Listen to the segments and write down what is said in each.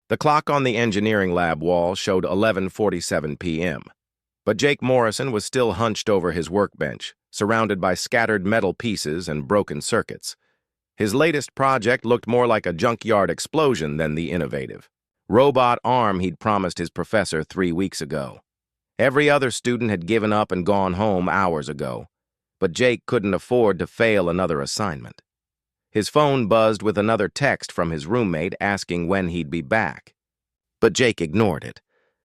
The clock on the engineering lab wall showed 11:47 p.m., but Jake Morrison was still hunched over his workbench, surrounded by scattered metal pieces and broken circuits. His latest project looked more like a junkyard explosion than the innovative robot arm he'd promised his professor 3 weeks ago. Every other student had given up and gone home hours ago, but Jake couldn't afford to fail another assignment. His phone buzzed with another text from his roommate asking when he'd be back. But Jake ignored it.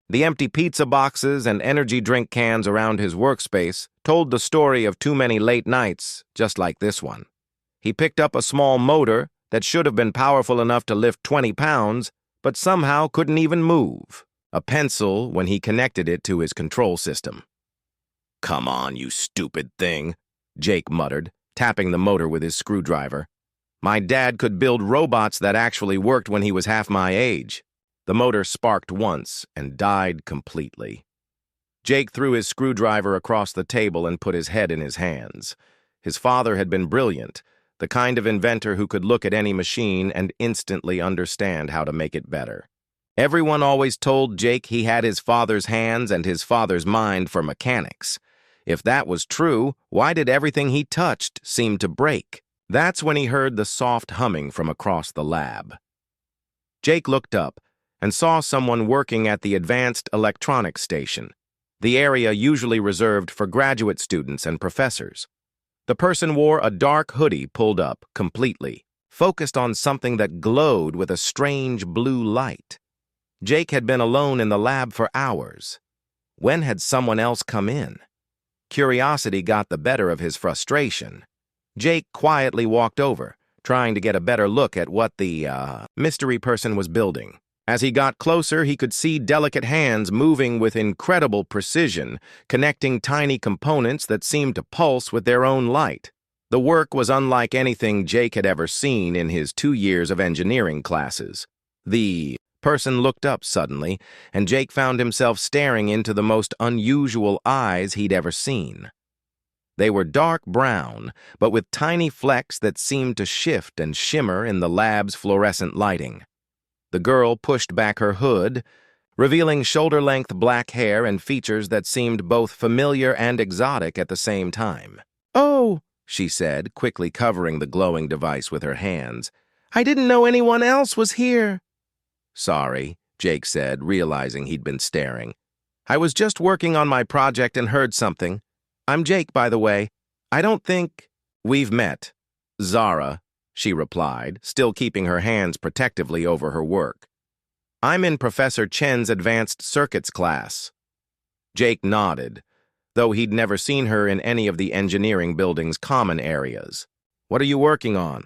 The empty pizza boxes and energy drink cans around his workspace told the story of too many late nights, just like this one. He picked up a small motor that should have been powerful enough to lift 20 pounds, but somehow couldn't even move. A pencil when he connected it to his control system. "Come on, you stupid thing," Jake muttered, tapping the motor with his screwdriver. "My dad could build robots that actually worked when he was half my age." The motor sparked once and died completely. Jake threw his screwdriver across the table and put his head in his hands. His father had been brilliant, the kind of inventor who could look at any machine and instantly understand how to make it better. Everyone always told Jake he had his father's hands and his father's mind for mechanics. If that was true, why did everything he touched seem to break? That's when he heard the soft humming from across the lab. Jake looked up and saw someone working at the Advanced Electronics Station, the area usually reserved for graduate students and professors. The person wore a dark hoodie pulled up completely, focused on something that glowed with a strange blue light. Jake had been alone in the lab for hours. When had someone else come in? Curiosity got the better of his frustration. Jake quietly walked over, trying to get a better look at what the mystery person was building. As he got closer, he could see delicate hands moving with incredible precision, connecting tiny components that seemed to pulse with their own light. The work was unlike anything Jake had ever seen in his 2 years of engineering classes. The person looked up suddenly, and Jake found himself staring into the most unusual eyes he'd ever seen. They were dark brown, but with tiny flecks that seemed to shift and shimmer in the lab's fluorescent lighting. The girl pushed back her hood, revealing shoulder-length black hair and features that seemed both familiar and exotic at the same time. "Oh," she said, quickly covering the glowing device with her hands. "I didn't know anyone else was here." "Sorry," Jake said, realizing he'd been staring. "I was just working on my project and heard something. I'm Jake, by the way. I don't think we've met." "Zara," she replied, still keeping her hands protectively over her work. "I'm in Professor Chen's Advanced Circuits class." Jake nodded, though he'd never seen her in any of the engineering building's common areas. "What are you working on?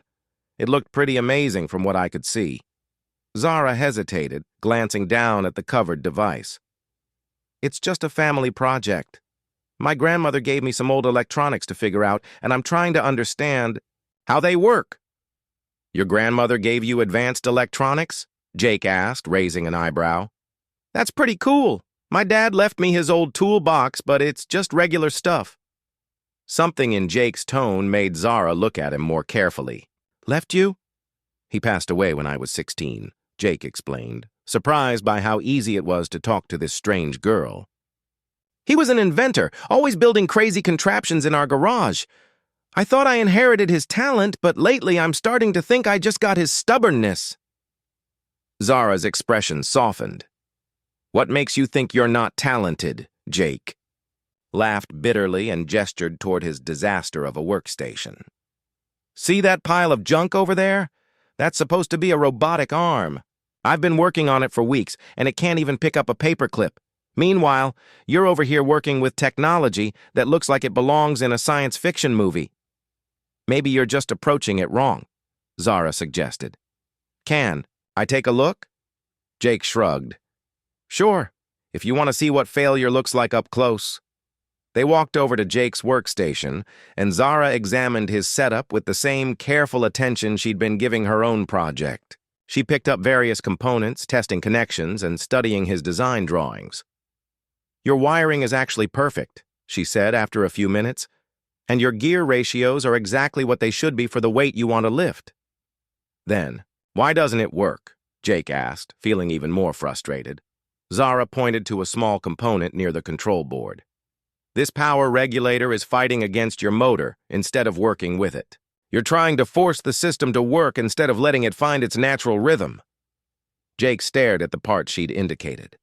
It looked pretty amazing from what I could see." Zara hesitated, glancing down at the covered device. "It's just a family project. My grandmother gave me some old electronics to figure out, and I'm trying to understand how they work." "Your grandmother gave you advanced electronics?" Jake asked, raising an eyebrow. "That's pretty cool. My dad left me his old toolbox, but it's just regular stuff." Something in Jake's tone made Zara look at him more carefully. "Left you?" "He passed away when I was 16, Jake explained, surprised by how easy it was to talk to this strange girl. "He was an inventor, always building crazy contraptions in our garage. I thought I inherited his talent, but lately I'm starting to think I just got his stubbornness." Zara's expression softened. "What makes you think you're not talented?" Jake laughed bitterly and gestured toward his disaster of a workstation. "See that pile of junk over there? That's supposed to be a robotic arm. I've been working on it for weeks, and it can't even pick up a paperclip. Meanwhile, you're over here working with technology that looks like it belongs in a science fiction movie." "Maybe you're just approaching it wrong," Zara suggested. "Can I take a look?" Jake shrugged. "Sure, if you want to see what failure looks like up close." They walked over to Jake's workstation, and Zara examined his setup with the same careful attention she'd been giving her own project. She picked up various components, testing connections, and studying his design drawings. "Your wiring is actually perfect," she said after a few minutes, "and your gear ratios are exactly what they should be for the weight you want to lift." "Then, why doesn't it work?" Jake asked, feeling even more frustrated. Zara pointed to a small component near the control board. This power regulator is fighting against your motor instead of working with it. You're trying to force the system to work instead of letting it find its natural rhythm. Jake stared at the part she'd indicated.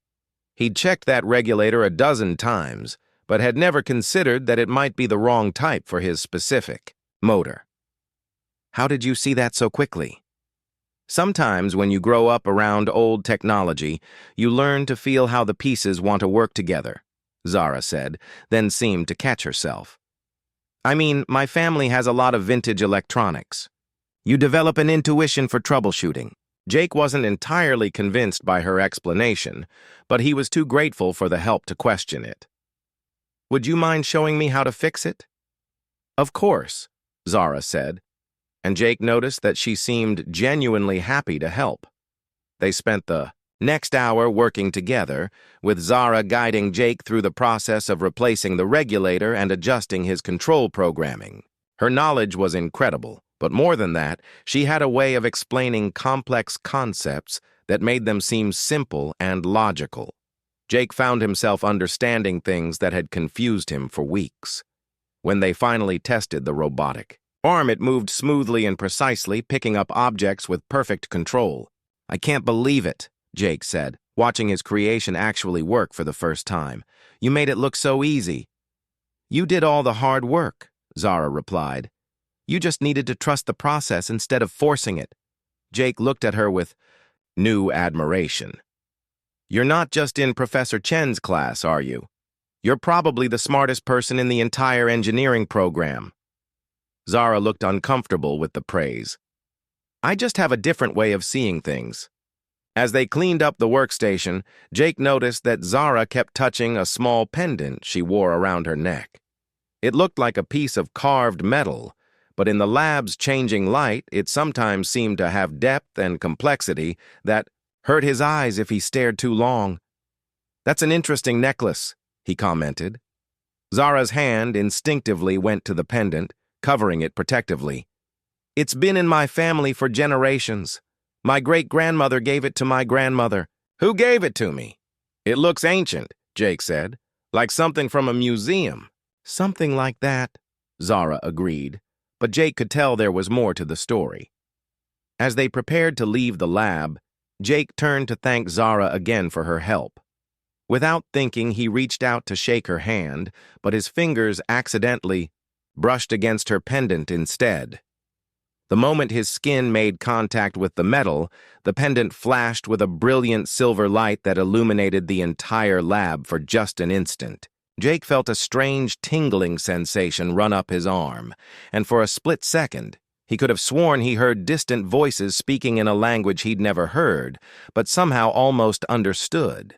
He'd checked that regulator a dozen times, but had never considered that it might be the wrong type for his specific motor. How did you see that so quickly? Sometimes when you grow up around old technology, you learn to feel how the pieces want to work together, Zara said, then seemed to catch herself. I mean, my family has a lot of vintage electronics. You develop an intuition for troubleshooting. Jake wasn't entirely convinced by her explanation, but he was too grateful for the help to question it. Would you mind showing me how to fix it? Of course, Zara said, and Jake noticed that she seemed genuinely happy to help. They spent the next hour working together, with Zara guiding Jake through the process of replacing the regulator and adjusting his control programming. Her knowledge was incredible, but more than that, she had a way of explaining complex concepts that made them seem simple and logical. Jake found himself understanding things that had confused him for weeks. When they finally tested the robotic arm, it moved smoothly and precisely, picking up objects with perfect control. I can't believe it, Jake said, watching his creation actually work for the first time. You made it look so easy. You did all the hard work, Zara replied. You just needed to trust the process instead of forcing it. Jake looked at her with new admiration. You're not just in Professor Chen's class, are you? You're probably the smartest person in the entire engineering program. Zara looked uncomfortable with the praise. I just have a different way of seeing things. As they cleaned up the workstation, Jake noticed that Zara kept touching a small pendant she wore around her neck. It looked like a piece of carved metal, but in the lab's changing light, it sometimes seemed to have depth and complexity that hurt his eyes if he stared too long. That's an interesting necklace, he commented. Zara's hand instinctively went to the pendant, covering it protectively. It's been in my family for generations. My great-grandmother gave it to my grandmother. Who gave it to me? It looks ancient, Jake said, like something from a museum. Something like that, Zara agreed, but Jake could tell there was more to the story. As they prepared to leave the lab, Jake turned to thank Zara again for her help. Without thinking, he reached out to shake her hand, but his fingers accidentally brushed against her pendant instead. The moment his skin made contact with the metal, the pendant flashed with a brilliant silver light that illuminated the entire lab for just an instant. Jake felt a strange tingling sensation run up his arm, and for a split second, he could have sworn he heard distant voices speaking in a language he'd never heard, but somehow almost understood.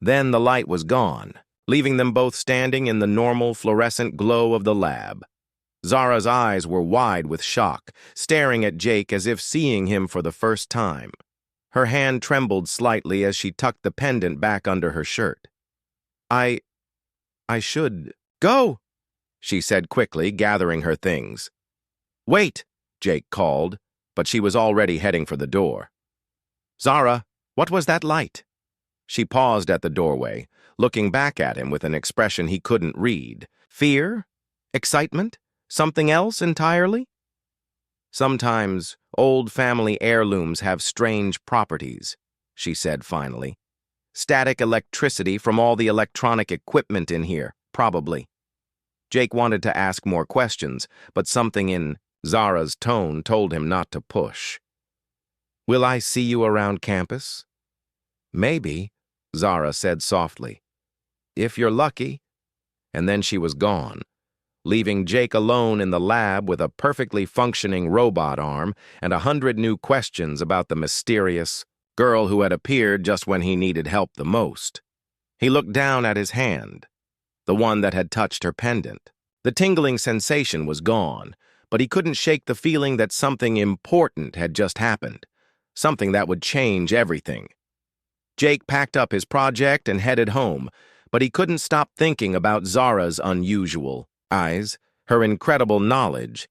Then the light was gone, leaving them both standing in the normal fluorescent glow of the lab. Zara's eyes were wide with shock, staring at Jake as if seeing him for the first time. Her hand trembled slightly as she tucked the pendant back under her shirt. I should go, she said quickly, gathering her things. Wait, Jake called, but she was already heading for the door. Zara, what was that light? She paused at the doorway, looking back at him with an expression he couldn't read. Fear? Excitement? Something else entirely? Sometimes old family heirlooms have strange properties, she said finally. Static electricity from all the electronic equipment in here, probably. Jake wanted to ask more questions, but something in Zara's tone told him not to push. Will I see you around campus? Maybe, Zara said softly. If you're lucky. And then she was gone, leaving Jake alone in the lab with a perfectly functioning robot arm and 100 new questions about the mysterious girl who had appeared just when he needed help the most. He looked down at his hand, the one that had touched her pendant. The tingling sensation was gone, but he couldn't shake the feeling that something important had just happened, something that would change everything. Jake packed up his project and headed home, but he couldn't stop thinking about Zara's unusual eyes, her incredible knowledge,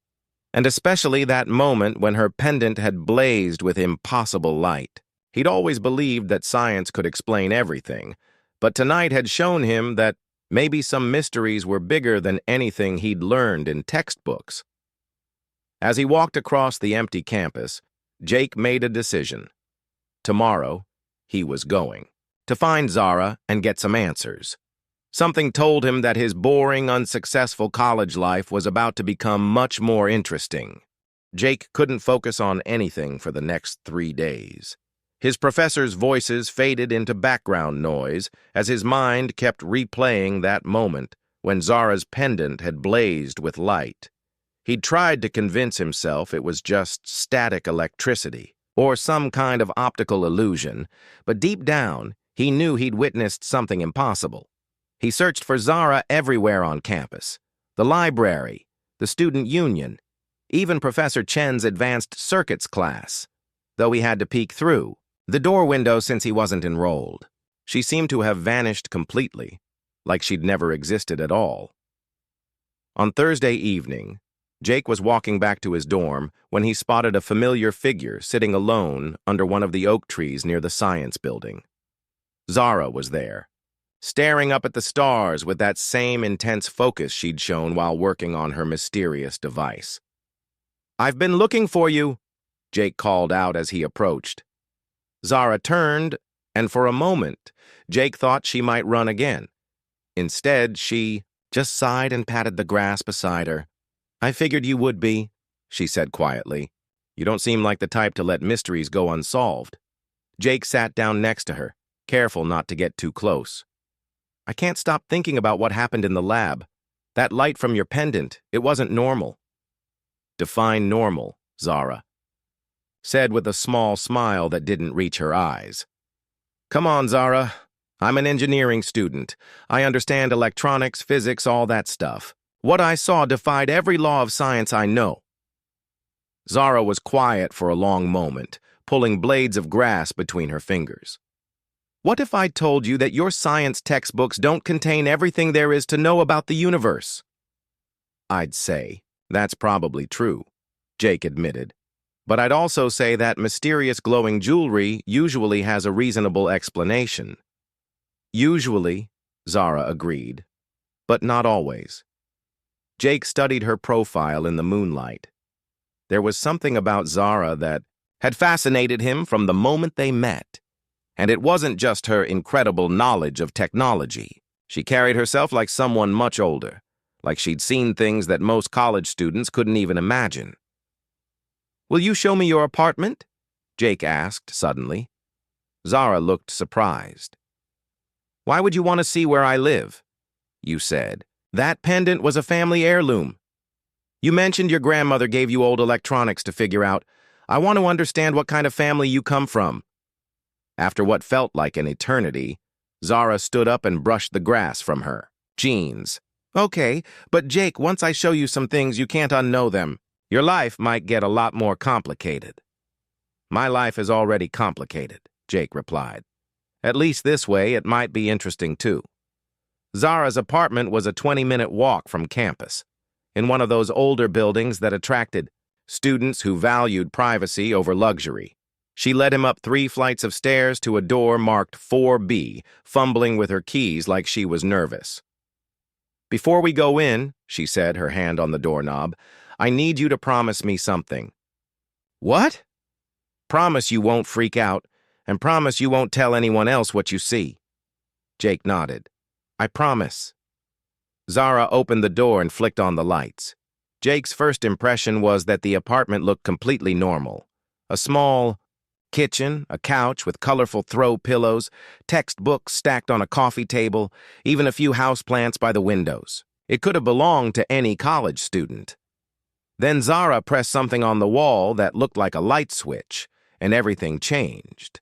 and especially that moment when her pendant had blazed with impossible light. He'd always believed that science could explain everything, but tonight had shown him that maybe some mysteries were bigger than anything he'd learned in textbooks. As he walked across the empty campus, Jake made a decision. Tomorrow, he was going to find Zara and get some answers. Something told him that his boring, unsuccessful college life was about to become much more interesting. Jake couldn't focus on anything for the next 3 days. His professors' voices faded into background noise as his mind kept replaying that moment when Zara's pendant had blazed with light. He'd tried to convince himself it was just static electricity or some kind of optical illusion, but deep down, he knew he'd witnessed something impossible. He searched for Zara everywhere on campus: the library, the student union, even Professor Chen's advanced circuits class, though he had to peek through the door window since he wasn't enrolled. She seemed to have vanished completely, like she'd never existed at all. On Thursday evening, Jake was walking back to his dorm when he spotted a familiar figure sitting alone under one of the oak trees near the science building. Zara was there, staring up at the stars with that same intense focus she'd shown while working on her mysterious device. "I've been looking for you," Jake called out as he approached. Zara turned, and for a moment, Jake thought she might run again. Instead, she just sighed and patted the grass beside her. "I figured you would be," she said quietly. "You don't seem like the type to let mysteries go unsolved." Jake sat down next to her, careful not to get too close. "I can't stop thinking about what happened in the lab. That light from your pendant, it wasn't normal." "Define normal," Zara said with a small smile that didn't reach her eyes. "Come on, Zara. I'm an engineering student. I understand electronics, physics, all that stuff. What I saw defied every law of science I know." Zara was quiet for a long moment, pulling blades of grass between her fingers. "What if I told you that your science textbooks don't contain everything there is to know about the universe?" "I'd say that's probably true," Jake admitted. "But I'd also say that mysterious glowing jewelry usually has a reasonable explanation." "Usually," Zara agreed, "but not always." Jake studied her profile in the moonlight. There was something about Zara that had fascinated him from the moment they met. And it wasn't just her incredible knowledge of technology. She carried herself like someone much older, like she'd seen things that most college students couldn't even imagine. "Will you show me your apartment?" Jake asked suddenly. Zara looked surprised. "Why would you want to see where I live?" "You said that pendant was a family heirloom. You mentioned your grandmother gave you old electronics to figure out. I want to understand what kind of family you come from." After what felt like an eternity, Zara stood up and brushed the grass from her jeans. "Okay, but Jake, once I show you some things, you can't unknow them. Your life might get a lot more complicated." "My life is already complicated," Jake replied. "At least this way, it might be interesting too." Zara's apartment was a 20-minute walk from campus, in one of those older buildings that attracted students who valued privacy over luxury. She led him up 3 flights of stairs to a door marked 4B, fumbling with her keys like she was nervous. "Before we go in," she said, her hand on the doorknob, "I need you to promise me something." "What?" "Promise you won't freak out, and promise you won't tell anyone else what you see." Jake nodded. "I promise." Zara opened the door and flicked on the lights. Jake's first impression was that the apartment looked completely normal. A small kitchen, a couch with colorful throw pillows, textbooks stacked on a coffee table, even a few houseplants by the windows. It could have belonged to any college student. Then Zara pressed something on the wall that looked like a light switch, and everything changed.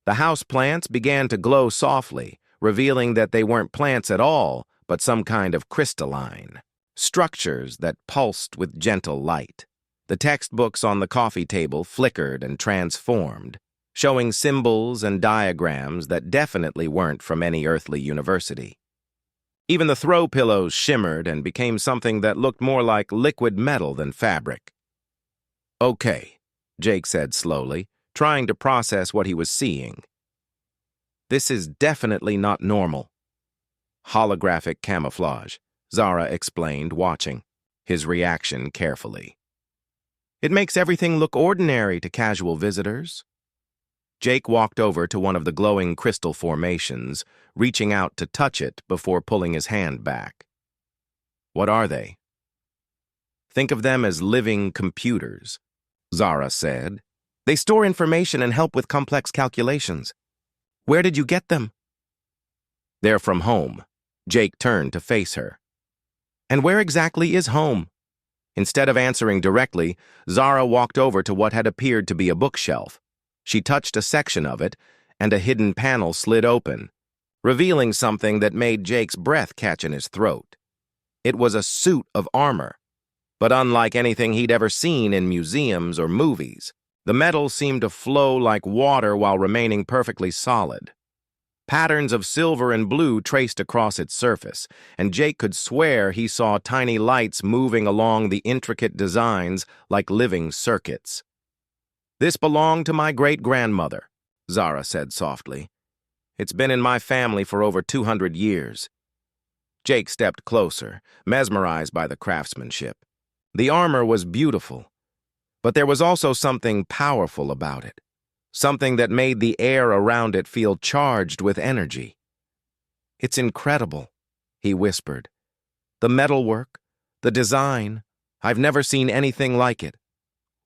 The houseplants began to glow softly, revealing that they weren't plants at all, but some kind of crystalline structures that pulsed with gentle light. The textbooks on the coffee table flickered and transformed, showing symbols and diagrams that definitely weren't from any earthly university. Even the throw pillows shimmered and became something that looked more like liquid metal than fabric. "Okay," Jake said slowly, trying to process what he was seeing. This is definitely not normal. Holographic camouflage, Zara explained, watching his reaction carefully. It makes everything look ordinary to casual visitors. Jake walked over to one of the glowing crystal formations, reaching out to touch it before pulling his hand back. What are they? Think of them as living computers, Zara said. They store information and help with complex calculations. Where did you get them? They're from home. Jake turned to face her. And where exactly is home? Instead of answering directly, Zara walked over to what had appeared to be a bookshelf. She touched a section of it, and a hidden panel slid open, revealing something that made Jake's breath catch in his throat. It was a suit of armor, but unlike anything he'd ever seen in museums or movies. The metal seemed to flow like water while remaining perfectly solid. Patterns of silver and blue traced across its surface, and Jake could swear he saw tiny lights moving along the intricate designs like living circuits. This belonged to my great-grandmother, Zara said softly. It's been in my family for over 200 years. Jake stepped closer, mesmerized by the craftsmanship. The armor was beautiful, but there was also something powerful about it, something that made the air around it feel charged with energy. It's incredible, he whispered. The metalwork, the design, I've never seen anything like it.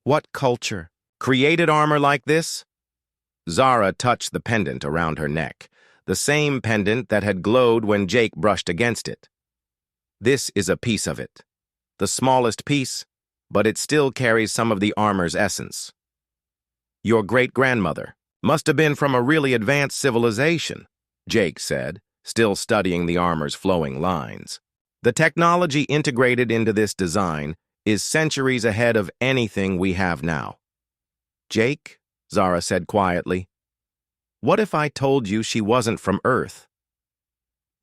What culture created armor like this? Zara touched the pendant around her neck, the same pendant that had glowed when Jake brushed against it. This is a piece of it, the smallest piece, but it still carries some of the armor's essence. Your great-grandmother must have been from a really advanced civilization, Jake said, still studying the armor's flowing lines. The technology integrated into this design is centuries ahead of anything we have now. Jake, Zara said quietly, what if I told you she wasn't from Earth?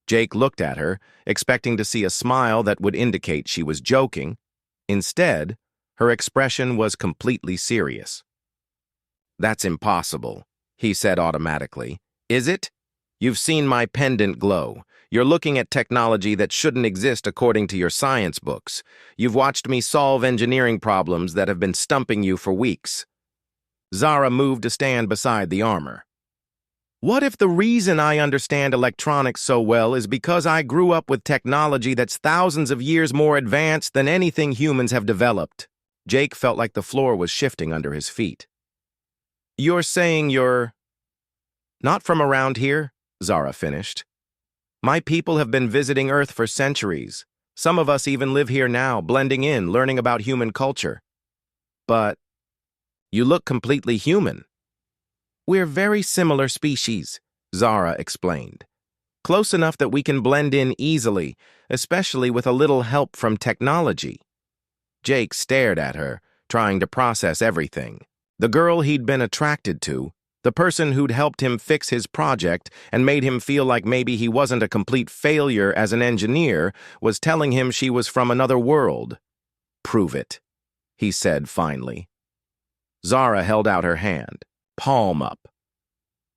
Jake looked at her, expecting to see a smile that would indicate she was joking. Instead, her expression was completely serious. That's impossible, he said automatically. Is it? You've seen my pendant glow. You're looking at technology that shouldn't exist according to your science books. You've watched me solve engineering problems that have been stumping you for weeks. Zara moved to stand beside the armor. What if the reason I understand electronics so well is because I grew up with technology that's thousands of years more advanced than anything humans have developed? Jake felt like the floor was shifting under his feet. You're saying you're not from around here? Zara finished. My people have been visiting Earth for centuries. Some of us even live here now, blending in, learning about human culture. But you look completely human. We're very similar species, Zara explained. Close enough that we can blend in easily, especially with a little help from technology. Jake stared at her, trying to process everything. The girl he'd been attracted to, the person who'd helped him fix his project and made him feel like maybe he wasn't a complete failure as an engineer, was telling him she was from another world. Prove it, he said finally. Zara held out her hand, palm up.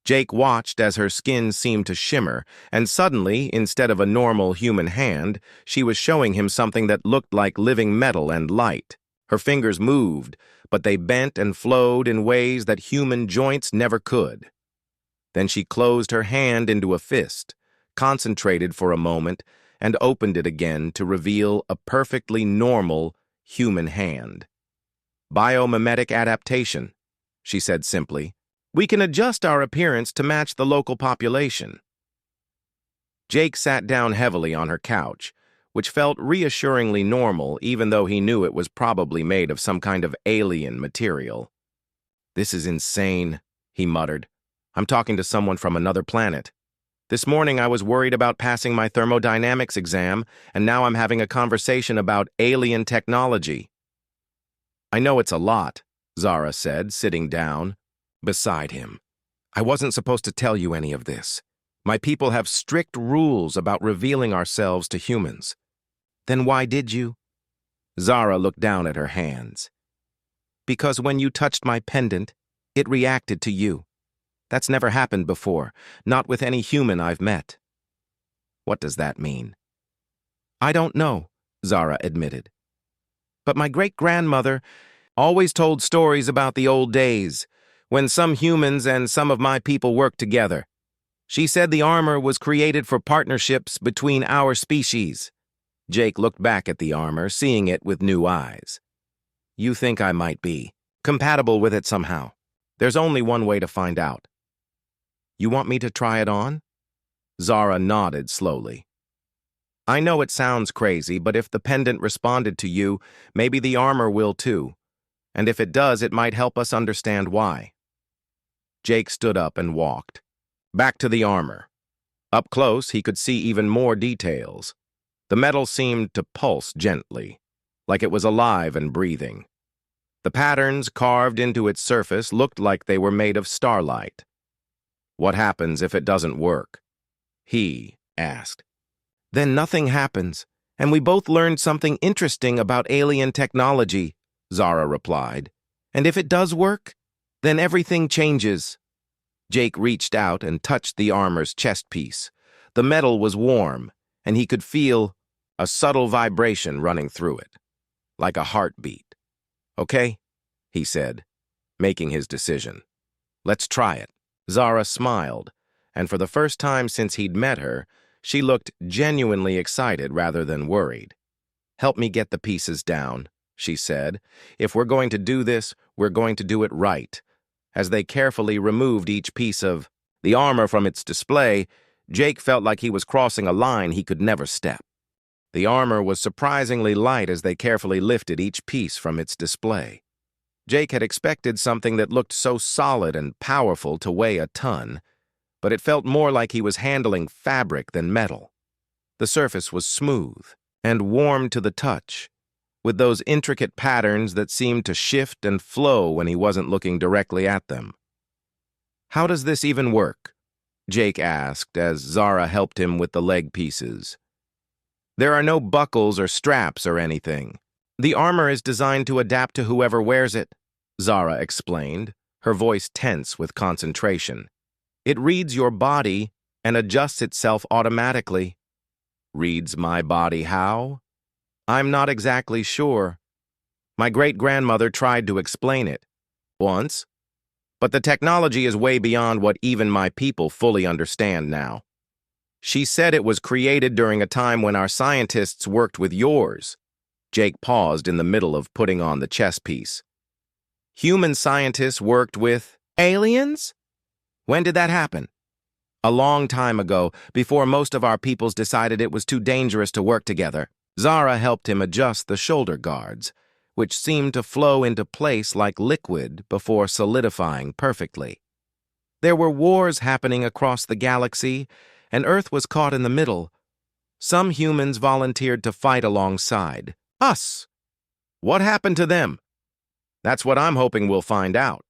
Jake watched as her skin seemed to shimmer, and suddenly, instead of a normal human hand, she was showing him something that looked like living metal and light. Her fingers moved, but they bent and flowed in ways that human joints never could. Then she closed her hand into a fist, concentrated for a moment, and opened it again to reveal a perfectly normal human hand. Biomimetic adaptation, she said simply. We can adjust our appearance to match the local population. Jake sat down heavily on her couch, which felt reassuringly normal even though he knew it was probably made of some kind of alien material. This is insane, he muttered. I'm talking to someone from another planet. This morning I was worried about passing my thermodynamics exam, and now I'm having a conversation about alien technology. I know it's a lot, Zara said, sitting down beside him. I wasn't supposed to tell you any of this. My people have strict rules about revealing ourselves to humans. Then why did you? Zara looked down at her hands. Because when you touched my pendant, It reacted to you. That's never happened before, not with any human I've met. What does that mean? I don't know, Zara admitted. But my great-grandmother always told stories about the old days, when some humans and some of my people worked together. She said the armor was created for partnerships between our species. Jake looked back at the armor, seeing it with new eyes. You think I might be compatible with it somehow. There's only one way to find out. You want me to try it on? Zara nodded slowly. I know it sounds crazy, but if the pendant responded to you, maybe the armor will too. And if it does, it might help us understand why. Jake stood up and walked. Back to the armor. Up close, he could see even more details. The metal seemed to pulse gently, like it was alive and breathing. The patterns carved into its surface looked like they were made of starlight. What happens if it doesn't work? He asked. Then nothing happens, and we both learned something interesting about alien technology, Zara replied. And if it does work, then everything changes. Jake reached out and touched the armor's chest piece. The metal was warm, and he could feel a subtle vibration running through it, like a heartbeat. Okay, he said, making his decision. Let's try it. Zara smiled, and for the first time since he'd met her, she looked genuinely excited rather than worried. Help me get the pieces down, she said. If we're going to do this, we're going to do it right. As they carefully removed each piece of the armor from its display, Jake felt like he was crossing a line he could never step. The armor was surprisingly light as they carefully lifted each piece from its display. Jake had expected something that looked so solid and powerful to weigh a ton, but it felt more like he was handling fabric than metal. The surface was smooth and warm to the touch, with those intricate patterns that seemed to shift and flow when he wasn't looking directly at them. How does this even work? Jake asked as Zara helped him with the leg pieces. There are no buckles or straps or anything. The armor is designed to adapt to whoever wears it, Zara explained, her voice tense with concentration. It reads your body and adjusts itself automatically. Reads my body how? I'm not exactly sure. My great-grandmother tried to explain it once, but the technology is way beyond what even my people fully understand now. She said it was created during a time when our scientists worked with yours. Jake paused in the middle of putting on the chess piece. Human scientists worked with aliens? When did that happen? A long time ago, before most of our peoples decided it was too dangerous to work together. Zara helped him adjust the shoulder guards, which seemed to flow into place like liquid before solidifying perfectly. There were wars happening across the galaxy, and Earth was caught in the middle. Some humans volunteered to fight alongside us. What happened to them? That's what I'm hoping we'll find out.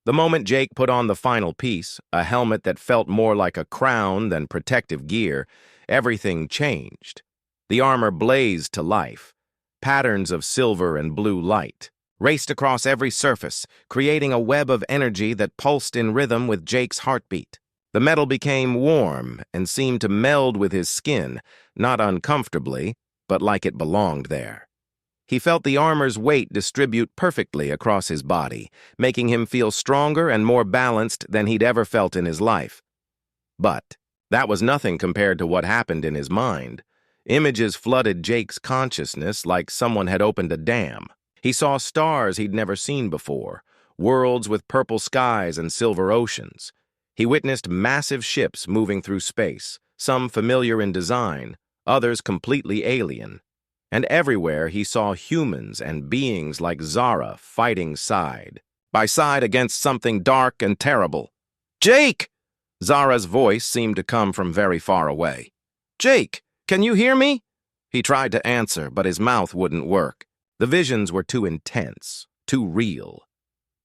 The moment Jake put on the final piece, a helmet that felt more like a crown than protective gear, everything changed. The armor blazed to life. Patterns of silver and blue light raced across every surface, creating a web of energy that pulsed in rhythm with Jake's heartbeat. The metal became warm and seemed to meld with his skin, not uncomfortably, but like it belonged there. He felt the armor's weight distribute perfectly across his body, making him feel stronger and more balanced than he'd ever felt in his life. But that was nothing compared to what happened in his mind. Images flooded Jake's consciousness like someone had opened a dam. He saw stars he'd never seen before, worlds with purple skies and silver oceans. He witnessed massive ships moving through space, some familiar in design, others completely alien. And everywhere he saw humans and beings like Zara fighting side by side against something dark and terrible. Jake! Zara's voice seemed to come from very far away. Jake! Can you hear me? He tried to answer, but his mouth wouldn't work. The visions were too intense, too real.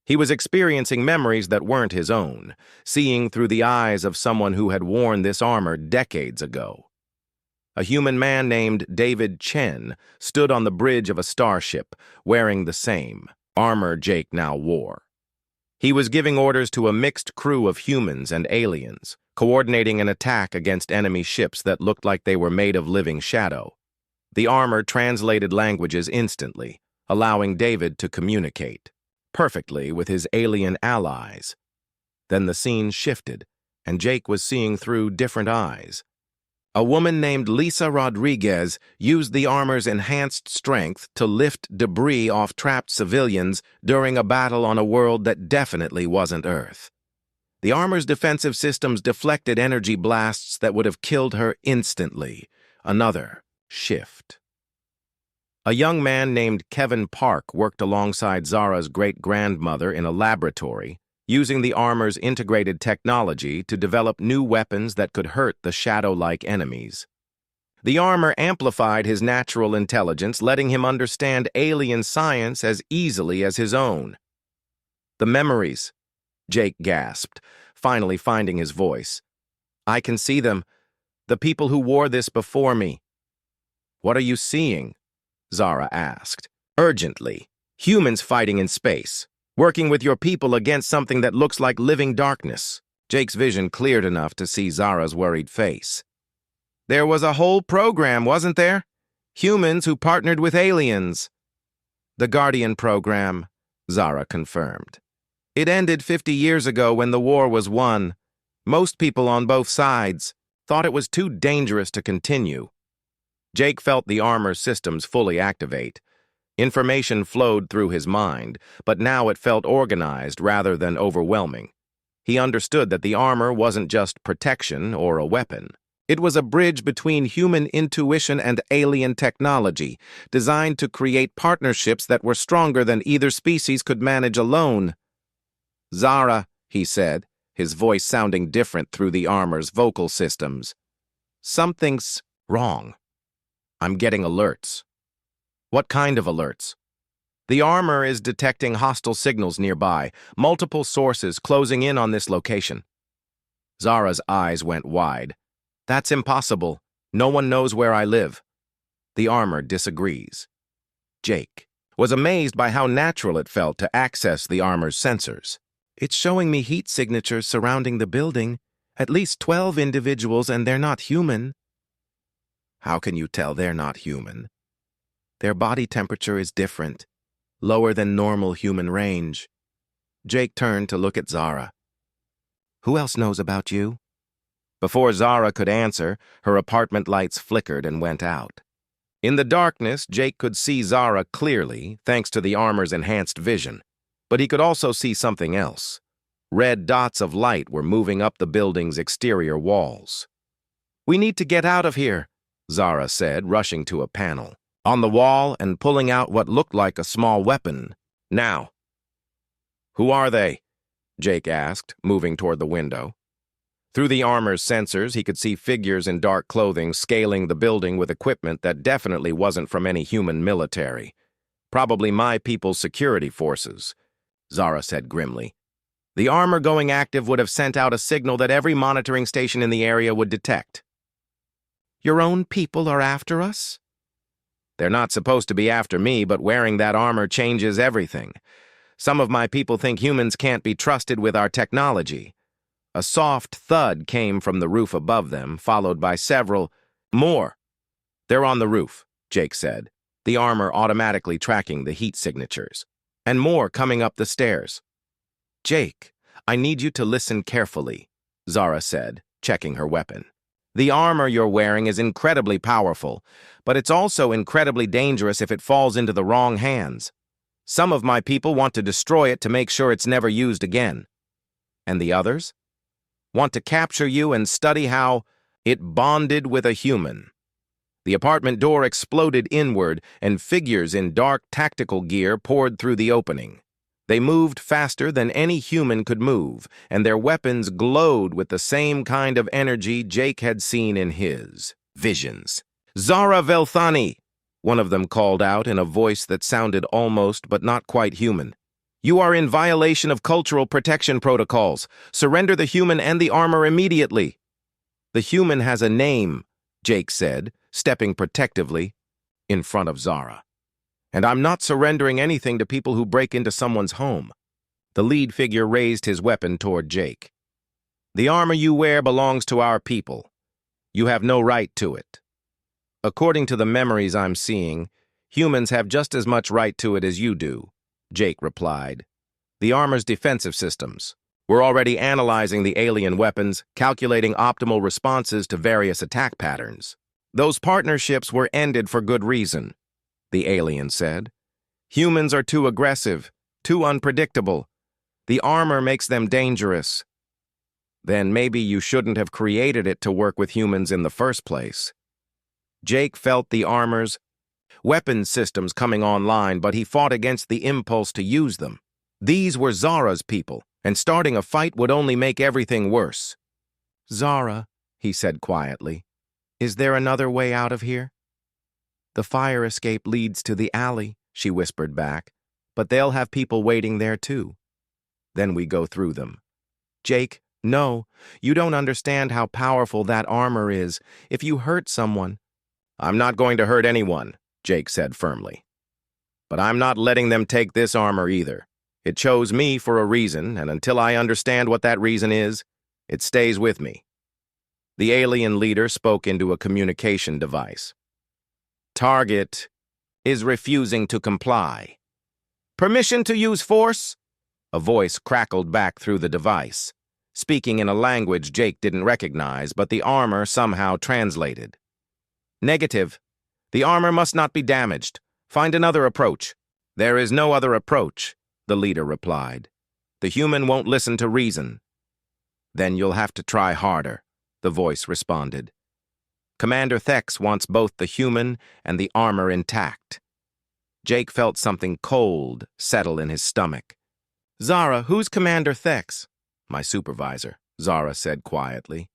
He was experiencing memories that weren't his own, seeing through the eyes of someone who had worn this armor decades ago. A human man named David Chen stood on the bridge of a starship, wearing the same armor Jake now wore. He was giving orders to a mixed crew of humans and aliens, coordinating an attack against enemy ships that looked like they were made of living shadow. The armor translated languages instantly, allowing David to communicate perfectly with his alien allies. Then the scene shifted, and Jake was seeing through different eyes. A woman named Lisa Rodriguez used the armor's enhanced strength to lift debris off trapped civilians during a battle on a world that definitely wasn't Earth. The armor's defensive systems deflected energy blasts that would have killed her instantly. Another shift. A young man named Kevin Park worked alongside Zara's great-grandmother in a laboratory, using the armor's integrated technology to develop new weapons that could hurt the shadow-like enemies. The armor amplified his natural intelligence, letting him understand alien science as easily as his own. "The memories," Jake gasped, finally finding his voice. "I can see them. The people who wore this before me." "What are you seeing?" Zara asked. "Urgently. Humans fighting in space. Working with your people against something that looks like living darkness." Jake's vision cleared enough to see Zara's worried face. "There was a whole program, wasn't there? Humans who partnered with aliens." "The Guardian program," Zara confirmed. "It ended 50 years ago when the war was won. Most people on both sides thought it was too dangerous to continue." Jake felt the armor systems fully activate. Information flowed through his mind, but now it felt organized rather than overwhelming. He understood that the armor wasn't just protection or a weapon. It was a bridge between human intuition and alien technology, designed to create partnerships that were stronger than either species could manage alone. "Zara," he said, his voice sounding different through the armor's vocal systems. "Something's wrong. I'm getting alerts." "What kind of alerts?" "The armor is detecting hostile signals nearby, multiple sources closing in on this location." Zara's eyes went wide. "That's impossible. No one knows where I live." The armor disagrees. Jake was amazed by how natural it felt to access the armor's sensors. "It's showing me heat signatures surrounding the building. At least 12 individuals, and they're not human." "How can you tell they're not human?" "Their body temperature is different, lower than normal human range." Jake turned to look at Zara. "Who else knows about you?" Before Zara could answer, her apartment lights flickered and went out. In the darkness, Jake could see Zara clearly, thanks to the armor's enhanced vision. But he could also see something else. Red dots of light were moving up the building's exterior walls. "We need to get out of here," Zara said, rushing to a panel on the wall and pulling out what looked like a small weapon. "Now." "Who are they?" Jake asked, moving toward the window. Through the armor's sensors, he could see figures in dark clothing scaling the building with equipment that definitely wasn't from any human military. "Probably my people's security forces," Zara said grimly. "The armor going active would have sent out a signal that every monitoring station in the area would detect." "Your own people are after us?" "They're not supposed to be after me, but wearing that armor changes everything. Some of my people think humans can't be trusted with our technology." A soft thud came from the roof above them, followed by several more. "They're on the roof," Jake said, the armor automatically tracking the heat signatures. "And more coming up the stairs." "Jake, I need you to listen carefully," Zara said, checking her weapon. "The armor you're wearing is incredibly powerful, but it's also incredibly dangerous if it falls into the wrong hands. Some of my people want to destroy it to make sure it's never used again. And the others want to capture you and study how it bonded with a human." The apartment door exploded inward, and figures in dark tactical gear poured through the opening. They moved faster than any human could move, and their weapons glowed with the same kind of energy Jake had seen in his visions. "Zara Velthani," one of them called out in a voice that sounded almost but not quite human. "You are in violation of cultural protection protocols. Surrender the human and the armor immediately." "The human has a name," Jake said, stepping protectively in front of Zara. "And I'm not surrendering anything to people who break into someone's home." The lead figure raised his weapon toward Jake. "The armor you wear belongs to our people. You have no right to it." "According to the memories I'm seeing, humans have just as much right to it as you do," Jake replied. "The armor's defensive systems. We're already analyzing the alien weapons, calculating optimal responses to various attack patterns. Those partnerships were ended for good reason," the alien said. "Humans are too aggressive, too unpredictable. The armor makes them dangerous." "Then maybe you shouldn't have created it to work with humans in the first place." Jake felt the armor's weapon systems coming online, but he fought against the impulse to use them. These were Zara's people, and starting a fight would only make everything worse. "Zara," he said quietly, "is there another way out of here?" "The fire escape leads to the alley," she whispered back, "but they'll have people waiting there too." "Then we go through them." "Jake, no, you don't understand how powerful that armor is. If you hurt someone—" "I'm not going to hurt anyone," Jake said firmly. "But I'm not letting them take this armor either. It chose me for a reason, and until I understand what that reason is, it stays with me." The alien leader spoke into a communication device. "Target is refusing to comply." "Permission to use force?" A voice crackled back through the device, speaking in a language Jake didn't recognize, but the armor somehow translated. "Negative. The armor must not be damaged. Find another approach." "There is no other approach," the leader replied. "The human won't listen to reason." "Then you'll have to try harder," the voice responded. "Commander Thex wants both the human and the armor intact." Jake felt something cold settle in his stomach. "Zara, who's Commander Thex?" "My supervisor," Zara said quietly.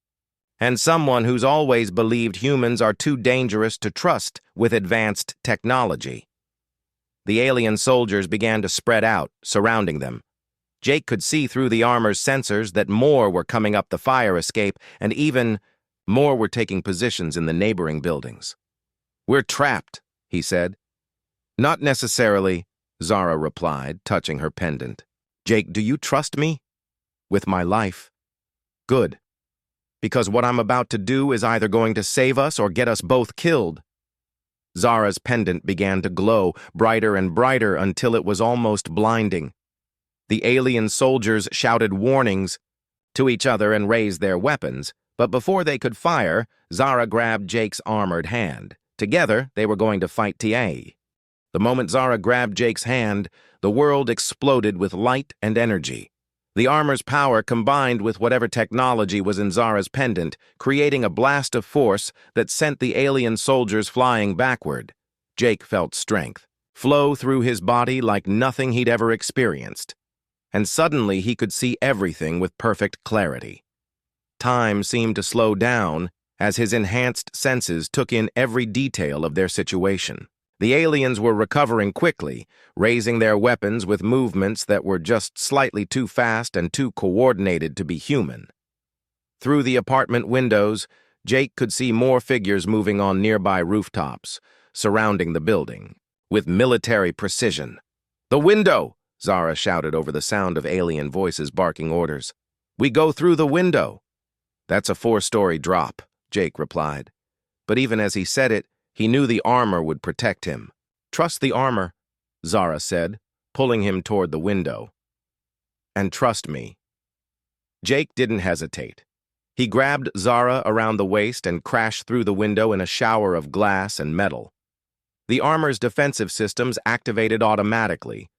"And someone who's always believed humans are too dangerous to trust with advanced technology." The alien soldiers began to spread out, surrounding them. Jake could see through the armor's sensors that more were coming up the fire escape, and even more were taking positions in the neighboring buildings. "We're trapped," he said. "Not necessarily," Zara replied, touching her pendant. "Jake, do you trust me?" "With my life." "Good. Because what I'm about to do is either going to save us or get us both killed." Zara's pendant began to glow, brighter and brighter until it was almost blinding. The alien soldiers shouted warnings to each other and raised their weapons, but before they could fire, Zara grabbed Jake's armored hand. Together, they were going to fight TA. The moment Zara grabbed Jake's hand, the world exploded with light and energy. The armor's power combined with whatever technology was in Zara's pendant, creating a blast of force that sent the alien soldiers flying backward. Jake felt strength flow through his body like nothing he'd ever experienced. And suddenly he could see everything with perfect clarity. Time seemed to slow down as his enhanced senses took in every detail of their situation. The aliens were recovering quickly, raising their weapons with movements that were just slightly too fast and too coordinated to be human. Through the apartment windows, Jake could see more figures moving on nearby rooftops, surrounding the building, with military precision. "The window!" Zara shouted over the sound of alien voices barking orders. "We go through the window!" "That's a 4-story drop," Jake replied. But even as he said it, he knew the armor would protect him. "Trust the armor," Zara said, pulling him toward the window. "And trust me." Jake didn't hesitate. He grabbed Zara around the waist and crashed through the window in a shower of glass and metal. The armor's defensive systems activated automatically,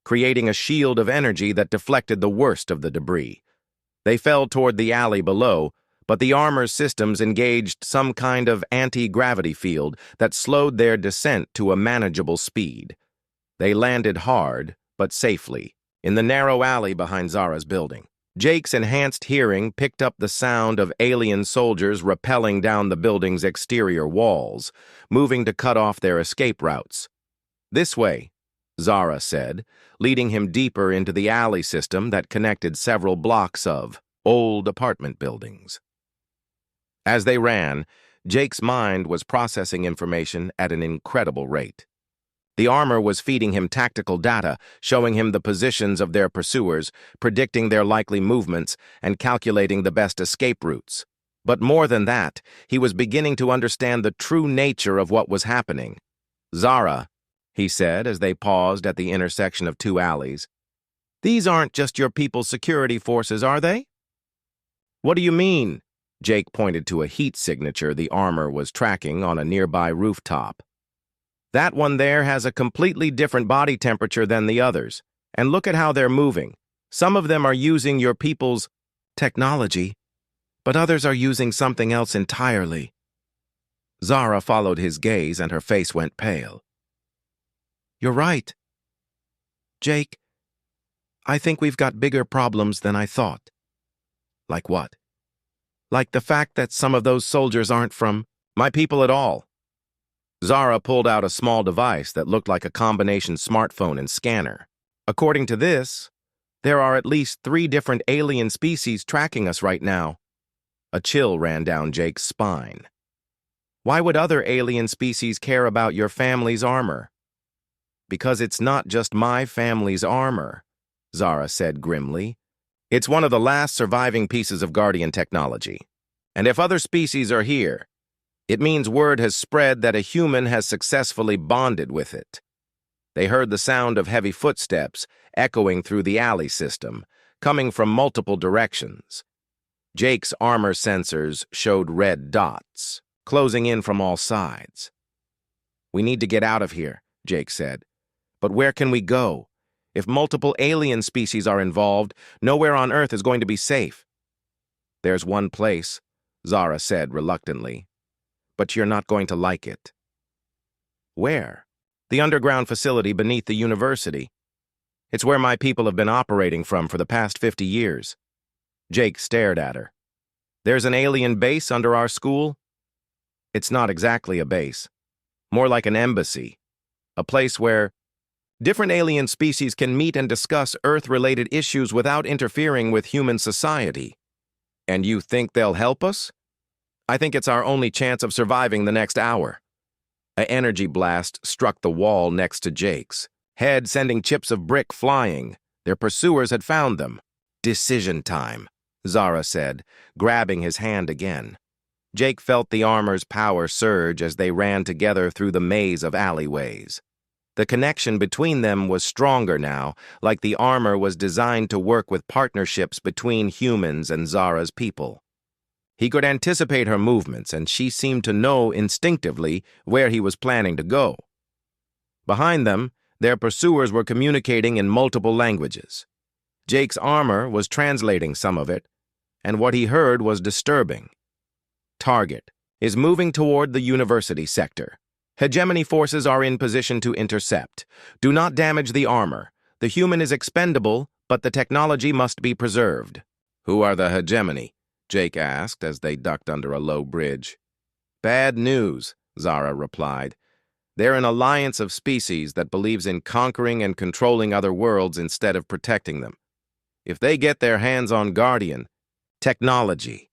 creating a shield of energy that deflected the worst of the debris. They fell toward the alley below, but the armor's systems engaged some kind of anti-gravity field that slowed their descent to a manageable speed. They landed hard, but safely, in the narrow alley behind Zara's building. Jake's enhanced hearing picked up the sound of alien soldiers rappelling down the building's exterior walls, moving to cut off their escape routes. "This way," Zara said, leading him deeper into the alley system that connected several blocks of old apartment buildings. As they ran, Jake's mind was processing information at an incredible rate. The armor was feeding him tactical data, showing him the positions of their pursuers, predicting their likely movements, and calculating the best escape routes. But more than that, he was beginning to understand the true nature of what was happening. "Zara," he said as they paused at the intersection of two alleys, "these aren't just your people's security forces, are they?" "What do you mean?" Jake pointed to a heat signature the armor was tracking on a nearby rooftop. "That one there has a completely different body temperature than the others. And look at how they're moving. Some of them are using your people's technology, but others are using something else entirely." Zara followed his gaze and her face went pale. "You're right. Jake, I think we've got bigger problems than I thought." "Like what?" "Like the fact that some of those soldiers aren't from my people at all." Zara pulled out a small device that looked like a combination smartphone and scanner. "According to this, there are at least 3 different alien species tracking us right now." A chill ran down Jake's spine. "Why would other alien species care about your family's armor?" "Because it's not just my family's armor," Zara said grimly. "It's one of the last surviving pieces of Guardian technology. And if other species are here, it means word has spread that a human has successfully bonded with it." They heard the sound of heavy footsteps echoing through the alley system, coming from multiple directions. Jake's armor sensors showed red dots, closing in from all sides. "We need to get out of here," Jake said. "But where can we go? If multiple alien species are involved, nowhere on Earth is going to be safe." "There's one place," Zara said reluctantly. "But you're not going to like it." "Where?" "The underground facility beneath the university. It's where my people have been operating from for the past 50 years. Jake stared at her. "There's an alien base under our school?" "It's not exactly a base. More like an embassy. A place where different alien species can meet and discuss Earth-related issues without interfering with human society." "And you think they'll help us?" "I think it's our only chance of surviving the next hour." An energy blast struck the wall next to Jake's, head sending chips of brick flying. Their pursuers had found them. "Decision time," Zara said, grabbing his hand again. Jake felt the armor's power surge as they ran together through the maze of alleyways. The connection between them was stronger now, like the armor was designed to work with partnerships between humans and Zara's people. He could anticipate her movements, and she seemed to know instinctively where he was planning to go. Behind them, their pursuers were communicating in multiple languages. Jake's armor was translating some of it, and what he heard was disturbing. "Target is moving toward the university sector. Hegemony forces are in position to intercept. Do not damage the armor. The human is expendable, but the technology must be preserved." "Who are the hegemony?" Jake asked as they ducked under a low bridge. "Bad news," Zara replied. "They're an alliance of species that believes in conquering and controlling other worlds instead of protecting them. If they get their hands on Guardian technology,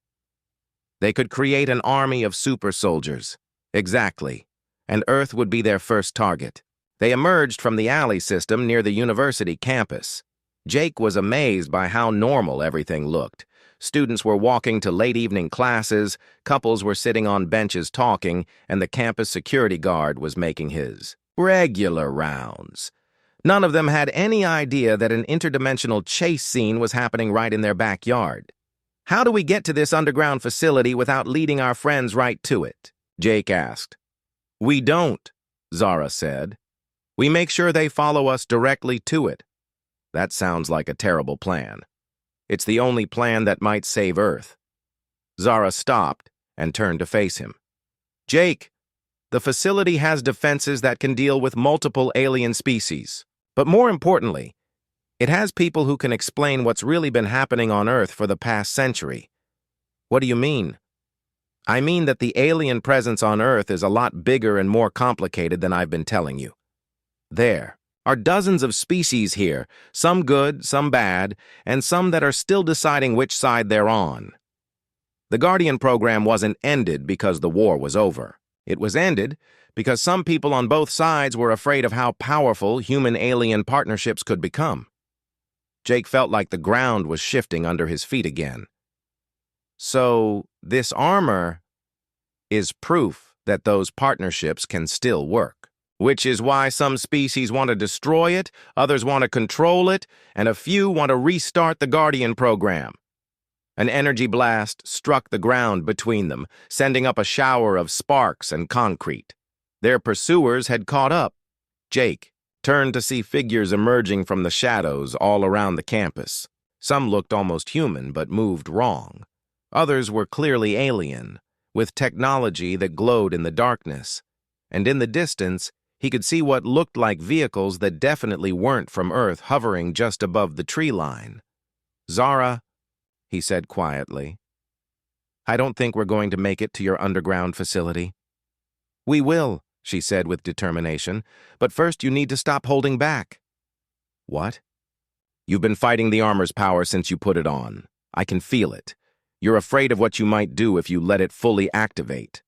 they could create an army of super soldiers." "Exactly. And Earth would be their first target." They emerged from the alley system near the university campus. Jake was amazed by how normal everything looked. Students were walking to late evening classes, couples were sitting on benches talking, and the campus security guard was making his regular rounds. None of them had any idea that an interdimensional chase scene was happening right in their backyard. "How do we get to this underground facility without leading our friends right to it?" Jake asked. "We don't," Zara said. "We make sure they follow us directly to it." "That sounds like a terrible plan." "It's the only plan that might save Earth." Zara stopped and turned to face him. "Jake, the facility has defenses that can deal with multiple alien species. But more importantly, it has people who can explain what's really been happening on Earth for the past century." "What do you mean?" "I mean that the alien presence on Earth is a lot bigger and more complicated than I've been telling you. There are dozens of species here, some good, some bad, and some that are still deciding which side they're on. The Guardian program wasn't ended because the war was over. It was ended because some people on both sides were afraid of how powerful human-alien partnerships could become. Jake felt like the ground was shifting under his feet again. So, this armor is proof that those partnerships can still work. Which is why some species want to destroy it, others want to control it, and a few want to restart the Guardian program. An energy blast struck the ground between them, sending up a shower of sparks and concrete. Their pursuers had caught up. Jake turned to see figures emerging from the shadows all around the campus. Some looked almost human, but moved wrong. Others were clearly alien, with technology that glowed in the darkness. And in the distance, he could see what looked like vehicles that definitely weren't from Earth hovering just above the tree line. "Zara," he said quietly, "I don't think we're going to make it to your underground facility." "We will," she said with determination, "but first you need to stop holding back." "What?" "You've been fighting the armor's power since you put it on. I can feel it. You're afraid of what you might do if you let it fully activate."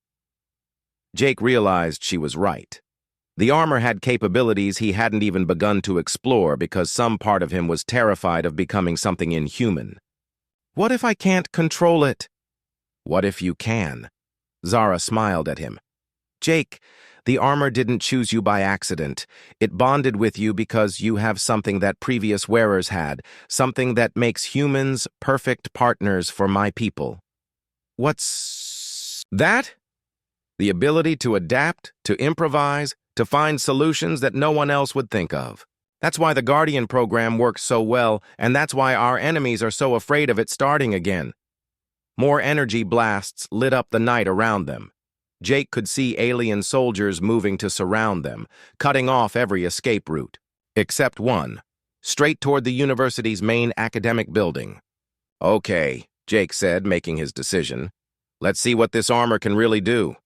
Jake realized she was right. The armor had capabilities he hadn't even begun to explore because some part of him was terrified of becoming something inhuman. "What if I can't control it?" "What if you can?" Zara smiled at him. "Jake, the armor didn't choose you by accident. It bonded with you because you have something that previous wearers had, something that makes humans perfect partners for my people." "What's that?" "The ability to adapt, to improvise, to find solutions that no one else would think of. That's why the Guardian program works so well, and that's why our enemies are so afraid of it starting again." More energy blasts lit up the night around them. Jake could see alien soldiers moving to surround them, cutting off every escape route. Except one, straight toward the university's main academic building. "Okay," Jake said, making his decision. "Let's see what this armor can really do."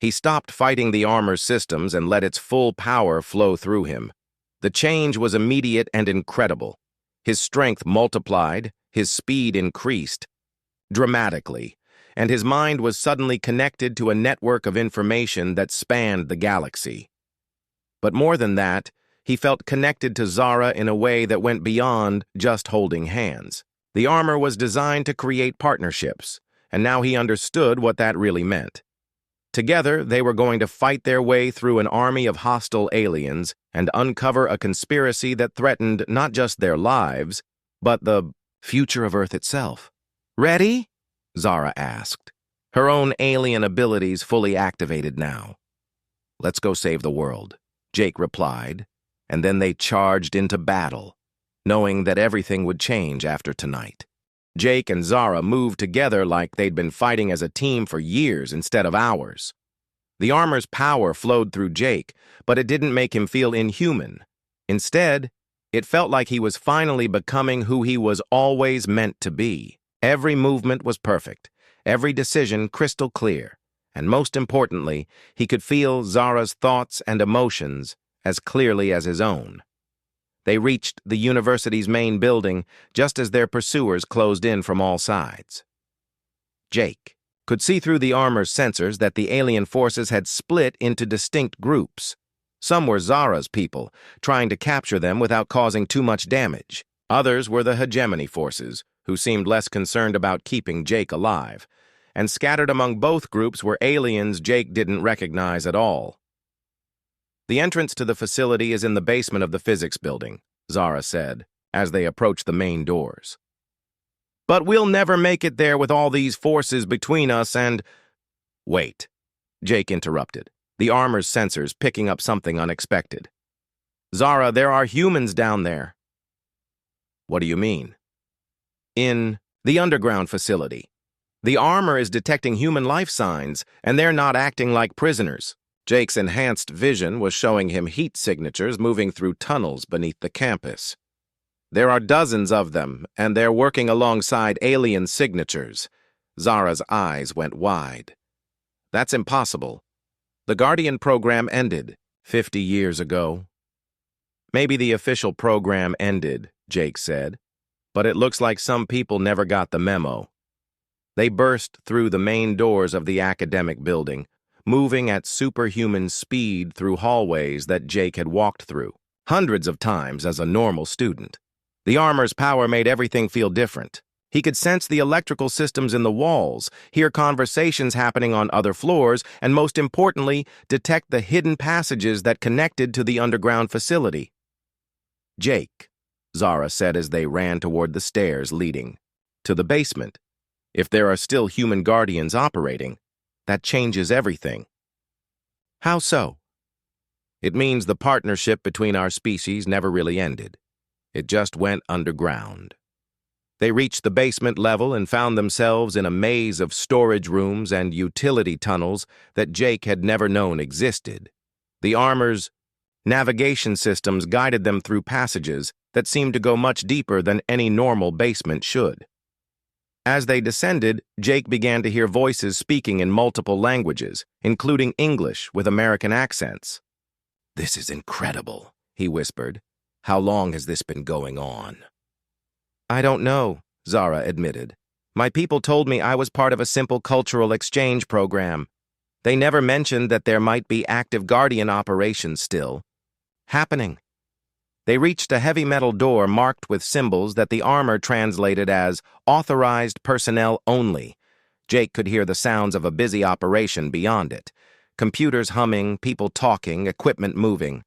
He stopped fighting the armor's systems and let its full power flow through him. The change was immediate and incredible. His strength multiplied, his speed increased dramatically, and his mind was suddenly connected to a network of information that spanned the galaxy. But more than that, he felt connected to Zara in a way that went beyond just holding hands. The armor was designed to create partnerships, and now he understood what that really meant. Together, they were going to fight their way through an army of hostile aliens and uncover a conspiracy that threatened not just their lives, but the future of Earth itself. "Ready?" Zara asked, her own alien abilities fully activated now. "Let's go save the world," Jake replied, and then they charged into battle, knowing that everything would change after tonight. Jake and Zara moved together like they'd been fighting as a team for years instead of hours. The armor's power flowed through Jake, but it didn't make him feel inhuman. Instead, it felt like he was finally becoming who he was always meant to be. Every movement was perfect, every decision crystal clear, and most importantly, he could feel Zara's thoughts and emotions as clearly as his own. They reached the university's main building just as their pursuers closed in from all sides. Jake could see through the armor's sensors that the alien forces had split into distinct groups. Some were Zara's people, trying to capture them without causing too much damage. Others were the hegemony forces, who seemed less concerned about keeping Jake alive. And scattered among both groups were aliens Jake didn't recognize at all. "The entrance to the facility is in the basement of the physics building," Zara said, as they approached the main doors. "But we'll never make it there with all these forces between us and—" "Wait," Jake interrupted, the armor's sensors picking up something unexpected. "Zara, there are humans down there." "What do you mean?" "In the underground facility. The armor is detecting human life signs, and they're not acting like prisoners." Jake's enhanced vision was showing him heat signatures moving through tunnels beneath the campus. "There are dozens of them, and they're working alongside alien signatures." Zara's eyes went wide. "That's impossible. The Guardian program ended 50 years ago." "Maybe the official program ended," Jake said, "but it looks like some people never got the memo." They burst through the main doors of the academic building, moving at superhuman speed through hallways that Jake had walked through hundreds of times as a normal student. The armor's power made everything feel different. He could sense the electrical systems in the walls, hear conversations happening on other floors, and most importantly, detect the hidden passages that connected to the underground facility. "Jake," Zara said as they ran toward the stairs leading to the basement. "If there are still human guardians operating, that changes everything." "How so?" "It means the partnership between our species never really ended. It just went underground." They reached the basement level and found themselves in a maze of storage rooms and utility tunnels that Jake had never known existed. The armor's navigation systems guided them through passages that seemed to go much deeper than any normal basement should. As they descended, Jake began to hear voices speaking in multiple languages, including English with American accents. "This is incredible," he whispered. "How long has this been going on?" "I don't know," Zara admitted. "My people told me I was part of a simple cultural exchange program. They never mentioned that there might be active Guardian operations still happening." They reached a heavy metal door marked with symbols that the armor translated as "authorized personnel only." Jake could hear the sounds of a busy operation beyond it. Computers humming, people talking, equipment moving.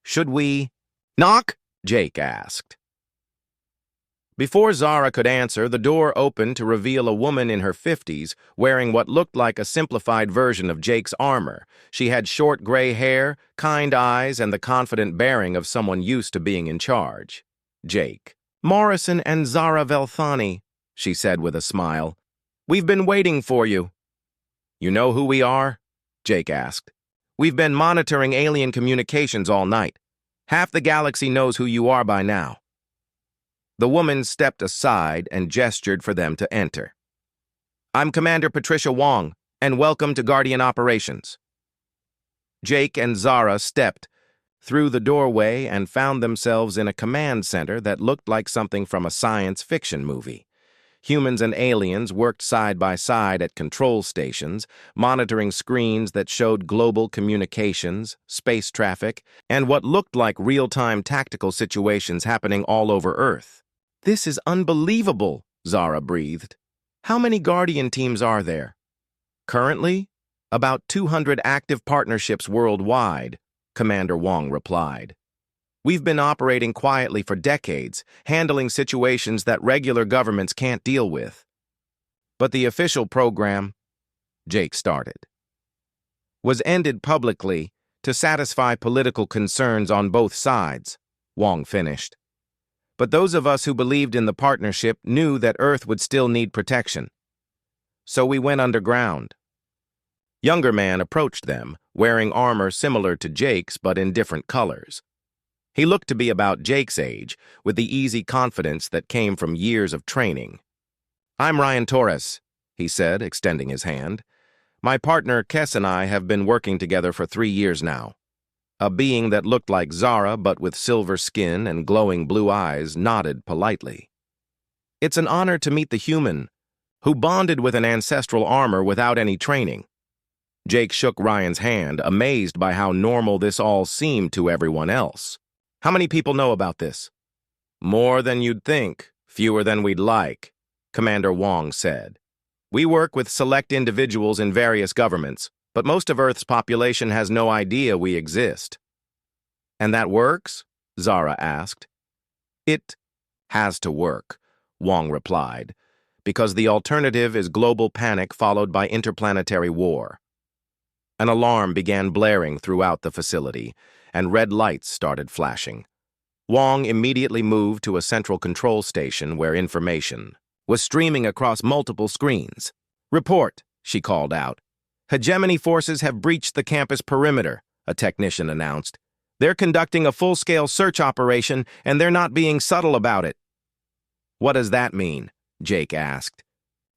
"Should we knock?" Jake asked. Before Zara could answer, the door opened to reveal a woman in her 50s wearing what looked like a simplified version of Jake's armor. She had short gray hair, kind eyes, and the confident bearing of someone used to being in charge. "Jake, Morrison and Zara Velthani," she said with a smile. "We've been waiting for you." "You know who we are?" Jake asked. "We've been monitoring alien communications all night. Half the galaxy knows who you are by now." The woman stepped aside and gestured for them to enter. "I'm Commander Patricia Wong, and welcome to Guardian Operations." Jake and Zara stepped through the doorway and found themselves in a command center that looked like something from a science fiction movie. Humans and aliens worked side by side at control stations, monitoring screens that showed global communications, space traffic, and what looked like real-time tactical situations happening all over Earth. "This is unbelievable," Zara breathed. "How many Guardian teams are there?" "Currently, about 200 active partnerships worldwide," Commander Wong replied. "We've been operating quietly for decades, handling situations that regular governments can't deal with." "But the official program," Jake started, "was ended publicly to satisfy political concerns on both sides," Wong finished. "But those of us who believed in the partnership knew that Earth would still need protection. So we went underground." Younger man approached them, wearing armor similar to Jake's but in different colors. He looked to be about Jake's age, with the easy confidence that came from years of training. "I'm Ryan Torres," he said, extending his hand. "My partner, Kes, and I have been working together for 3 years now." A being that looked like Zara but with silver skin and glowing blue eyes nodded politely. "It's an honor to meet the human, who bonded with an ancestral armor without any training." Jake shook Ryan's hand, amazed by how normal this all seemed to everyone else. "How many people know about this?" "More than you'd think, fewer than we'd like," Commander Wong said. "We work with select individuals in various governments, but most of Earth's population has no idea we exist." "And that works?" Zara asked. "It has to work," Wong replied, "because the alternative is global panic followed by interplanetary war." An alarm began blaring throughout the facility, and red lights started flashing. Wong immediately moved to a central control station where information was streaming across multiple screens. "Report," she called out. "Hegemony forces have breached the campus perimeter," a technician announced. "They're conducting a full-scale search operation, and they're not being subtle about it." "What does that mean?" Jake asked.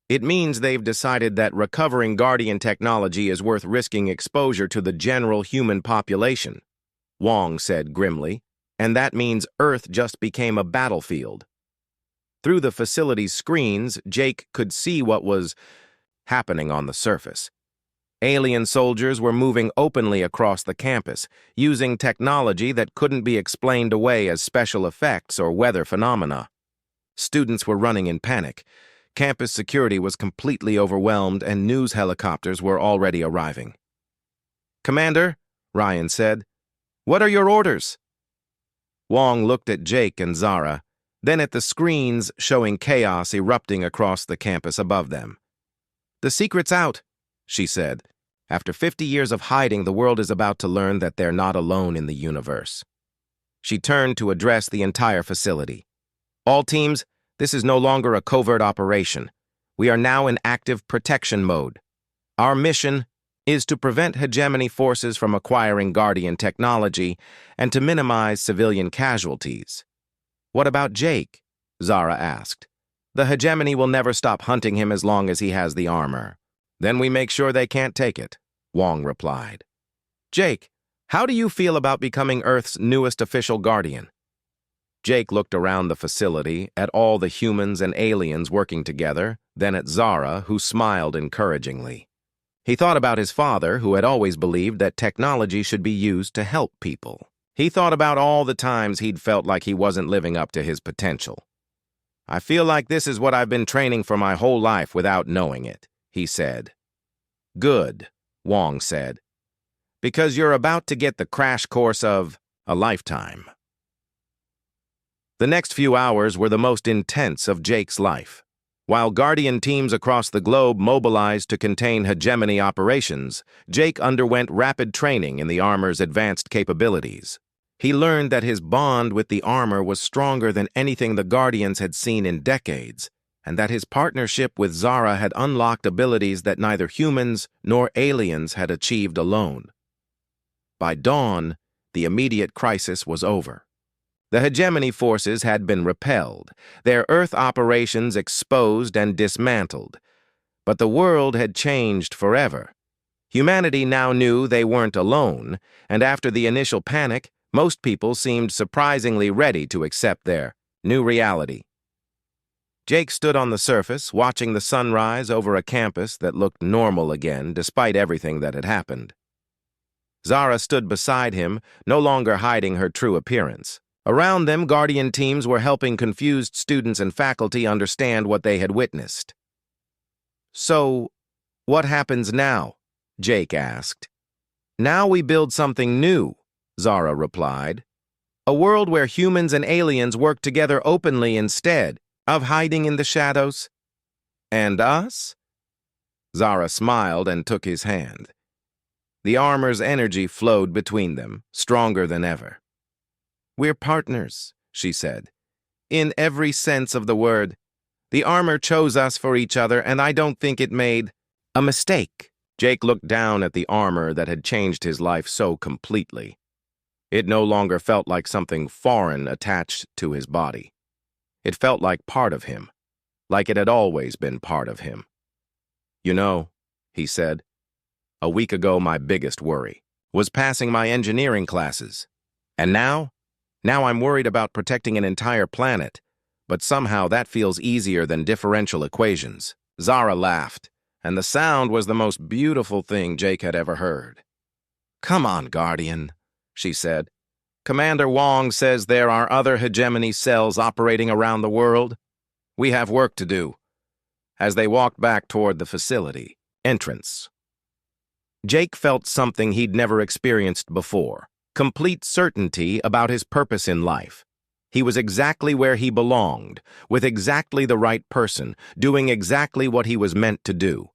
"It means they've decided that recovering Guardian technology is worth risking exposure to the general human population," Wong said grimly, "and that means Earth just became a battlefield." Through the facility's screens, Jake could see what was happening on the surface. Alien soldiers were moving openly across the campus, using technology that couldn't be explained away as special effects or weather phenomena. Students were running in panic. Campus security was completely overwhelmed, and news helicopters were already arriving. "Commander," Ryan said, "what are your orders?" Wong looked at Jake and Zara, then at the screens showing chaos erupting across the campus above them. "The secret's out," she said. "After 50 years of hiding, the world is about to learn that they're not alone in the universe." She turned to address the entire facility. "All teams, this is no longer a covert operation. We are now in active protection mode. Our mission is to prevent hegemony forces from acquiring Guardian technology and to minimize civilian casualties." "What about Jake?" Zara asked. "The hegemony will never stop hunting him as long as he has the armor." "Then we make sure they can't take it," Wong replied. "Jake, how do you feel about becoming Earth's newest official Guardian?" Jake looked around the facility, at all the humans and aliens working together, then at Zara, who smiled encouragingly. He thought about his father, who had always believed that technology should be used to help people. He thought about all the times he'd felt like he wasn't living up to his potential. "I feel like this is what I've been training for my whole life without knowing it," he said. "Good," Wong said, "because you're about to get the crash course of a lifetime." The next few hours were the most intense of Jake's life. While Guardian teams across the globe mobilized to contain hegemony operations, Jake underwent rapid training in the armor's advanced capabilities. He learned that his bond with the armor was stronger than anything the Guardians had seen in decades, and that his partnership with Zara had unlocked abilities that neither humans nor aliens had achieved alone. By dawn, the immediate crisis was over. The hegemony forces had been repelled, their Earth operations exposed and dismantled. But the world had changed forever. Humanity now knew they weren't alone, and after the initial panic, most people seemed surprisingly ready to accept their new reality. Jake stood on the surface, watching the sunrise over a campus that looked normal again despite everything that had happened. Zara stood beside him, no longer hiding her true appearance. Around them, Guardian teams were helping confused students and faculty understand what they had witnessed. "So, what happens now?" Jake asked. "Now we build something new," Zara replied. "A world where humans and aliens work together openly instead of hiding in the shadows." "And us?" Zara smiled and took his hand. The armor's energy flowed between them, stronger than ever. "We're partners," she said. "In every sense of the word. The armor chose us for each other, and I don't think it made a mistake." Jake looked down at the armor that had changed his life so completely. It no longer felt like something foreign attached to his body. It felt like part of him, like it had always been part of him. "You know," he said, "a week ago my biggest worry was passing my engineering classes. And now I'm worried about protecting an entire planet, but somehow that feels easier than differential equations." Zara laughed, and the sound was the most beautiful thing Jake had ever heard. "Come on, Guardian," she said. "Commander Wong says there are other hegemony cells operating around the world. We have work to do." As they walked back toward the facility entrance, Jake felt something he'd never experienced before. Complete certainty about his purpose in life. He was exactly where he belonged, with exactly the right person, doing exactly what he was meant to do.